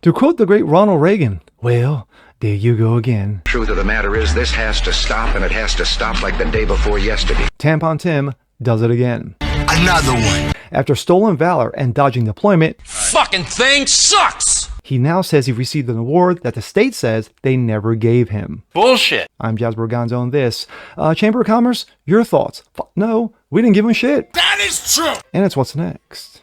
To quote the great Ronald Reagan, well, there you go again. Truth of the matter is, this has to stop, and it has to stop like the day before yesterday. Tampon Tim does it again. Another one. After stolen valor and dodging deployment, Fucking thing sucks. he now says he received an award that the state says they never gave him. Bullshit. I'm Jasper Gonzo on this. Chamber of Commerce, your thoughts? No, we didn't give him shit. That is true. And it's what's next.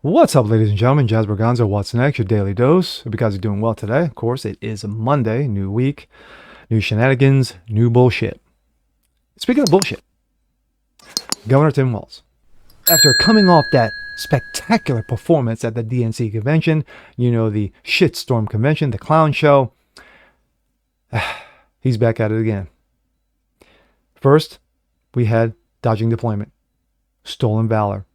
What's up, ladies and gentlemen? Jasper Gonzo, what's next? Your daily dose. Hope you guys are doing well today. Of course, it is a Monday, new week, new shenanigans, new bullshit. Speaking of bullshit, Governor Tim Walz, after coming off that spectacular performance at the DNC convention, you know, the shitstorm convention, the clown show, he's back at it again. First, we had dodging deployment, stolen valor,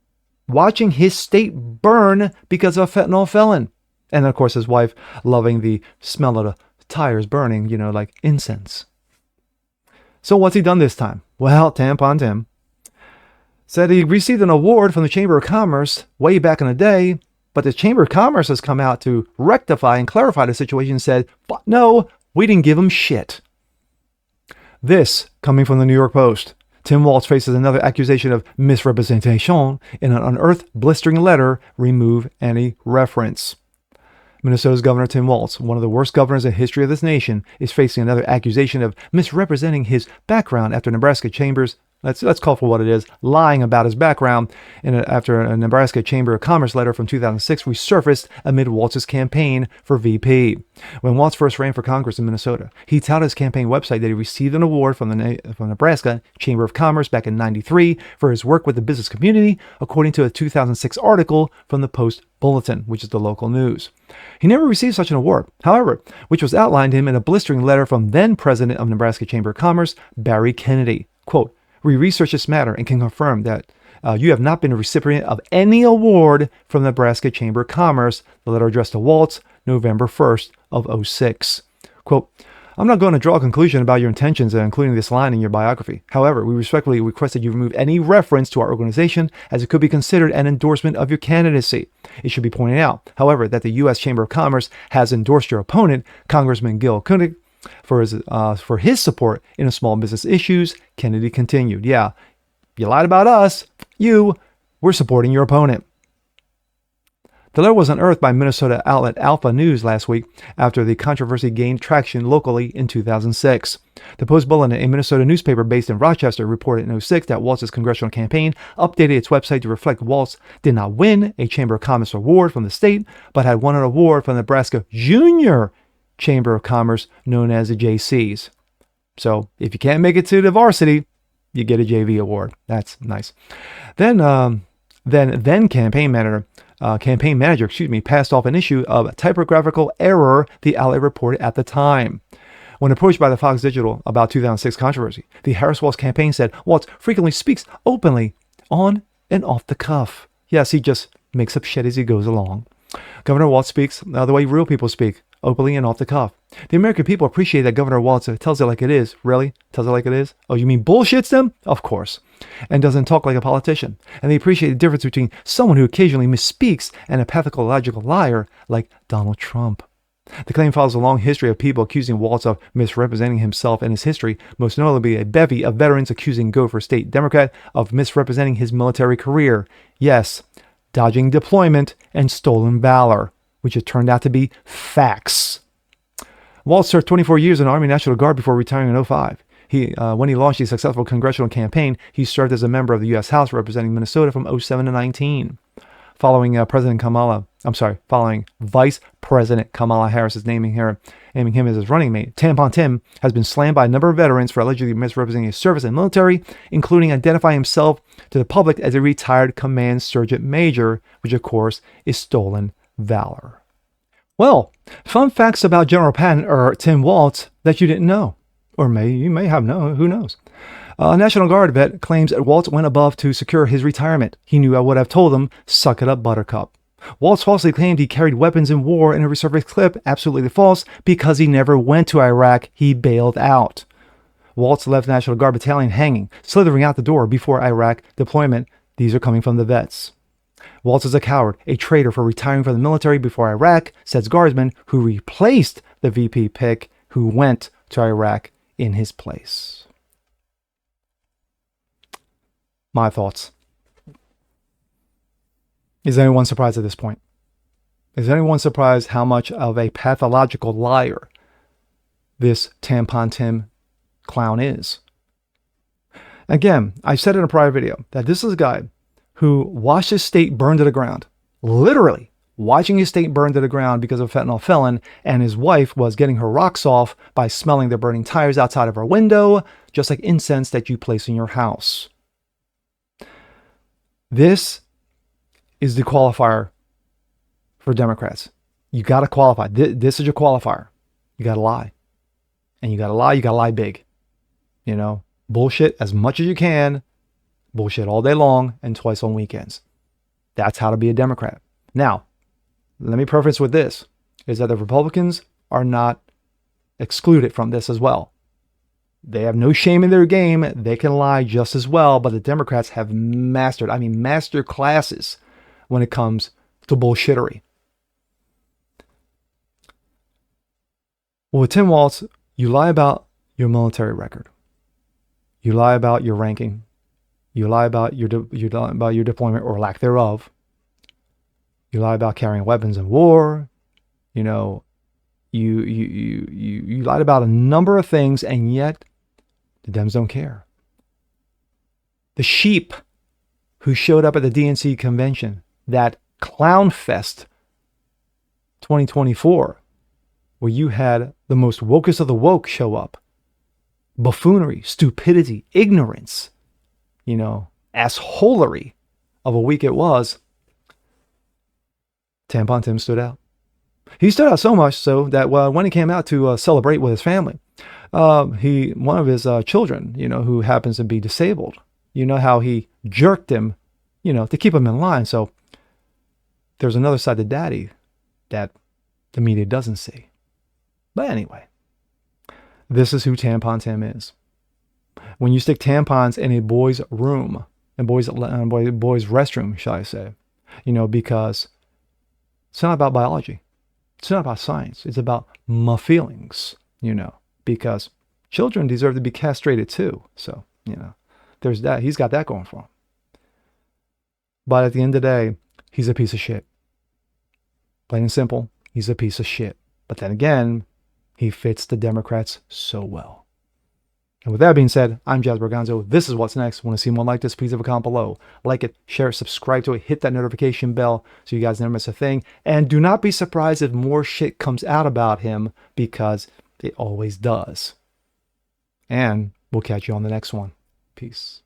watching his state burn because of a fentanyl felon. And of course, his wife loving the smell of the tires burning, you know, like incense. So what's he done this time? Well, Tampon Tim said he received an award from the Chamber of Commerce way back in the day, but the Chamber of Commerce has come out to rectify and clarify the situation and said, but no, we didn't give him shit. This coming from the New York Post. Tim Walz faces another accusation of misrepresentation in an unearthed blistering letter. Remove any reference. Minnesota's Governor Tim Walz, one of the worst governors in the history of this nation, is facing another accusation of misrepresenting his background after Nebraska Chambers, let's call for what it is, lying about his background after a Nebraska Chamber of Commerce letter from 2006 resurfaced amid Walz's campaign for VP. When Walz first ran for Congress in Minnesota, he touted his campaign website that he received an award from Nebraska Chamber of Commerce back in '93 for his work with the business community, according to a 2006 article from the Post Bulletin, which is the local news. He never received such an award, however, which was outlined to him in a blistering letter from then President of Nebraska Chamber of Commerce, Barry Kennedy. Quote, "We researched this matter and can confirm that you have not been a recipient of any award from the Nebraska Chamber of Commerce," the letter addressed to Walz, November 1st of '06. Quote, "I'm not going to draw a conclusion about your intentions, including this line in your biography. However, we respectfully request that you remove any reference to our organization, as it could be considered an endorsement of your candidacy. It should be pointed out, however, that the U.S. Chamber of Commerce has endorsed your opponent, Congressman Gil Koenig, for his support in small business issues." Kennedy continued, "Yeah, you lied about us. We're supporting your opponent." The letter was unearthed by Minnesota outlet Alpha News last week after the controversy gained traction locally in 2006. The Post Bulletin, a Minnesota newspaper based in Rochester, reported in '06 that Walz's congressional campaign updated its website to reflect Walz did not win a Chamber of Commerce award from the state, but had won an award from the Nebraska Junior Chamber of Commerce, known as the JCs. So if you can't make it to the varsity, you get a JV award. That's nice. Then campaign manager, passed off an issue of typographical error, the outlet reported at the time. When approached by the Fox Digital about 2006 controversy, the Harris-Walz campaign said Walz frequently speaks openly on and off the cuff. Yes, he just makes up shit as he goes along. Governor Walz speaks the way real people speak, openly and off the cuff. The American people appreciate that Governor Walz tells it like it is. Really? Tells it like it is? Oh, you mean bullshits them? Of course. And doesn't talk like a politician. And they appreciate the difference between someone who occasionally misspeaks and a pathological liar like Donald Trump. The claim follows a long history of people accusing Walz of misrepresenting himself and his history, most notably a bevy of veterans accusing Gopher State Democrat of misrepresenting his military career. Yes, dodging deployment and stolen valor, which had turned out to be facts. Walz served 24 years in the Army National Guard before retiring in '05. When he launched a successful congressional campaign, he served as a member of the U.S. House representing Minnesota from '07 to '19. Following Vice President Kamala Harris naming him as his running mate, Tampon Tim has been slammed by a number of veterans for allegedly misrepresenting his service in the military, including identifying himself to the public as a retired command sergeant major, which of course is stolen valor. Well, fun facts about General Patton or Tim Walz that you didn't know, or you may have known. Who knows? A National Guard vet claims that Walz went above to secure his retirement. He knew I would have told him, "Suck it up, Buttercup." Walz falsely claimed he carried weapons in war in a resurfaced clip. Absolutely false, because he never went to Iraq. He bailed out. Waltz left National Guard battalion hanging, slithering out the door before Iraq deployment. These are coming from the vets. Waltz is a coward, a traitor for retiring from the military before Iraq, says Guardsman, who replaced the VP pick who went to Iraq in his place. My thoughts. Is anyone surprised at this point? Is anyone surprised how much of a pathological liar this Tampon Tim clown is? Again, I said in a prior video that this is a guy who watched his state burn to the ground. Literally watching his state burn to the ground because of a fentanyl felon, and his wife was getting her rocks off by smelling the burning tires outside of her window, just like incense that you place in your house. This is the qualifier for Democrats. You got to qualify. This is your qualifier. You got to lie. And you got to lie big. You know, bullshit as much as you can, bullshit all day long and twice on weekends. That's how to be a Democrat. Now, let me preface with this, is that the Republicans are not excluded from this as well. They have no shame in their game. They can lie just as well, but the Democrats have master classes when it comes to bullshittery. Well, with Tim Waltz, you lie about your military record. You lie about your ranking. You lie about your deployment or lack thereof. You lie about carrying weapons in war. You know, you lied about a number of things, and yet the Dems don't care. The sheep who showed up at the DNC convention, that Clown Fest 2024, where you had the most wokest of the woke show up. Buffoonery, stupidity, ignorance, you know, assholery of a week it was. Tampon Tim stood out. He stood out so much so that when he came out to celebrate with his family, one of his children, you know, who happens to be disabled, you know how he jerked him, you know, to keep him in line. So there's another side to daddy that the media doesn't see. But anyway, this is who Tampon Tim is. When you stick tampons in a boy's room, a boy's restroom, shall I say, you know, because it's not about biology. It's not about science. It's about my feelings, you know, because children deserve to be castrated too. So, you know, there's that. He's got that going for him. But at the end of the day, he's a piece of shit. Plain and simple, he's a piece of shit. But then again, he fits the Democrats so well. And with that being said, I'm Jazz Berganzo. This is What's Next. Want to see more like this? Please leave a comment below. Like it, share it, subscribe to it, hit that notification bell so you guys never miss a thing. And do not be surprised if more shit comes out about him, because it always does. And we'll catch you on the next one. Peace.